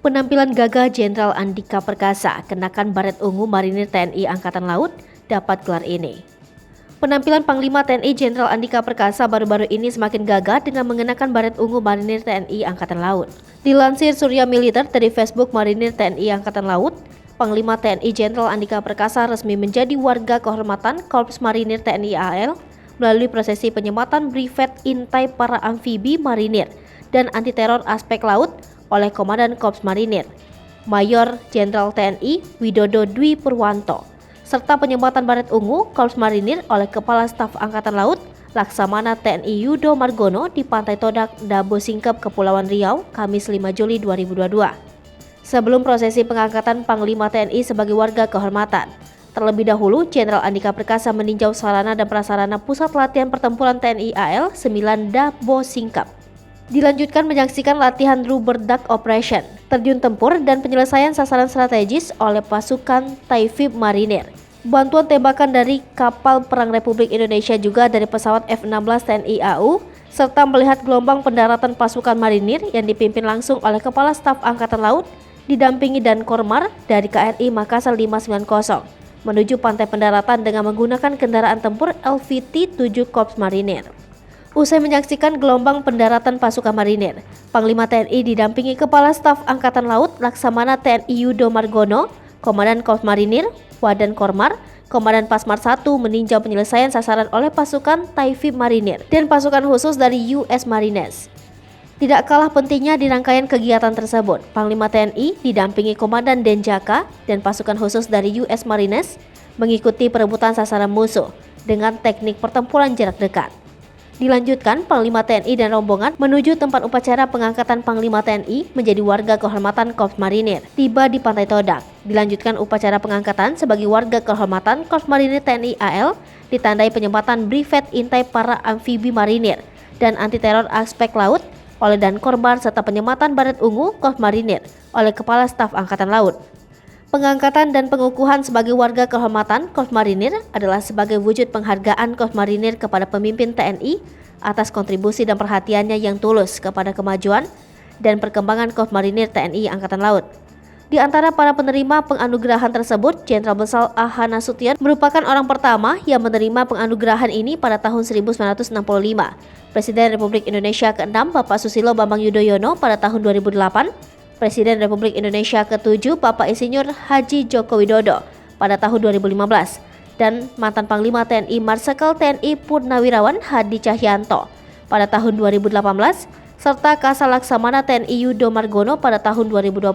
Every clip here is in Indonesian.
Penampilan gagah Jenderal Andika Perkasa kenakan baret ungu Marinir TNI Angkatan Laut dapat gelar ini. Penampilan Panglima TNI Jenderal Andika Perkasa baru-baru ini semakin gagah dengan mengenakan baret ungu Marinir TNI Angkatan Laut. Dilansir Surya Militer dari Facebook Marinir TNI Angkatan Laut, Panglima TNI Jenderal Andika Perkasa resmi menjadi warga kehormatan Korps Marinir TNI AL melalui prosesi penyematan Brevet Intai Para Amfibi Marinir dan Anti Teror Aspek Laut oleh Komandan Korps Marinir, Mayor Jenderal TNI Widodo Dwi Purwanto, serta penyematan baret ungu Korps Marinir oleh Kepala Staf Angkatan Laut Laksamana TNI Yudo Margono di Pantai Todak, Dabo Singkep, Kepulauan Riau, Kamis 5 Juli 2022. Sebelum prosesi pengangkatan Panglima TNI sebagai warga kehormatan, terlebih dahulu Jenderal Andika Perkasa meninjau sarana dan prasarana Pusat Latihan Pertempuran TNI AL 9 Dabo Singkep. Dilanjutkan menyaksikan latihan Ruberdak Operation, terjun tempur dan penyelesaian sasaran strategis oleh pasukan Taifib Marinir. Bantuan tembakan dari kapal perang Republik Indonesia juga dari pesawat F-16 TNI AU, serta melihat gelombang pendaratan pasukan marinir yang dipimpin langsung oleh Kepala Staf Angkatan Laut, didampingi Dan Kormar dari KRI Makassar 590, menuju pantai pendaratan dengan menggunakan kendaraan tempur LVT-7 Korps Marinir. Usai menyaksikan gelombang pendaratan pasukan marinir, Panglima TNI didampingi Kepala Staf Angkatan Laut Laksamana TNI Yudo Margono, Komandan Korps Marinir, Wadan Kormar, Komandan Pasmar 1 meninjau penyelesaian sasaran oleh pasukan Taifib Marinir dan pasukan khusus dari US Marines. Tidak kalah pentingnya di rangkaian kegiatan tersebut, Panglima TNI didampingi Komandan Denjaka dan pasukan khusus dari US Marines mengikuti perebutan sasaran musuh dengan teknik pertempuran jarak dekat. Dilanjutkan, Panglima TNI dan rombongan menuju tempat upacara pengangkatan Panglima TNI menjadi warga kehormatan Korps Marinir. Tiba di Pantai Todak, dilanjutkan upacara pengangkatan sebagai warga kehormatan Korps Marinir TNI AL, ditandai penyematan Brevet Intai Para Amfibi Marinir dan Anti Teror Aspek Laut oleh Dan Kormar serta penyematan baret ungu Korps Marinir oleh Kepala Staf Angkatan Laut. Pengangkatan dan pengukuhan sebagai warga kehormatan Korps Marinir adalah sebagai wujud penghargaan Korps Marinir kepada pemimpin TNI atas kontribusi dan perhatiannya yang tulus kepada kemajuan dan perkembangan Korps Marinir TNI Angkatan Laut. Di antara para penerima penganugerahan tersebut, Jenderal Besar A.H. Nasution merupakan orang pertama yang menerima penganugerahan ini pada tahun 1965. Presiden Republik Indonesia ke-6 Bapak Susilo Bambang Yudhoyono pada tahun 2008, Presiden Republik Indonesia ke-7 Bapak Insinyur Haji Joko Widodo pada tahun 2015 dan mantan Panglima TNI Marsikal TNI Purnawirawan Hadi Cahyanto pada tahun 2018 serta Kasal Laksamana TNI Yudo Margono pada tahun 2020.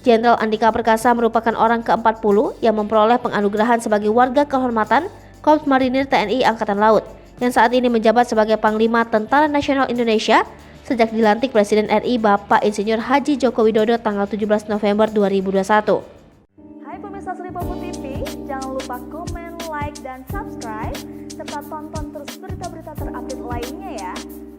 Jenderal Andika Perkasa merupakan orang ke-40 yang memperoleh penganugerahan sebagai warga kehormatan Korps Marinir TNI Angkatan Laut yang saat ini menjabat sebagai Panglima Tentara Nasional Indonesia sejak dilantik Presiden RI Bapak Insinyur Haji Joko Widodo tanggal 17 November 2021. Hai pemirsa Selipopo TV, jangan lupa komen, like, dan subscribe, serta tonton terus berita-berita terupdate lainnya ya.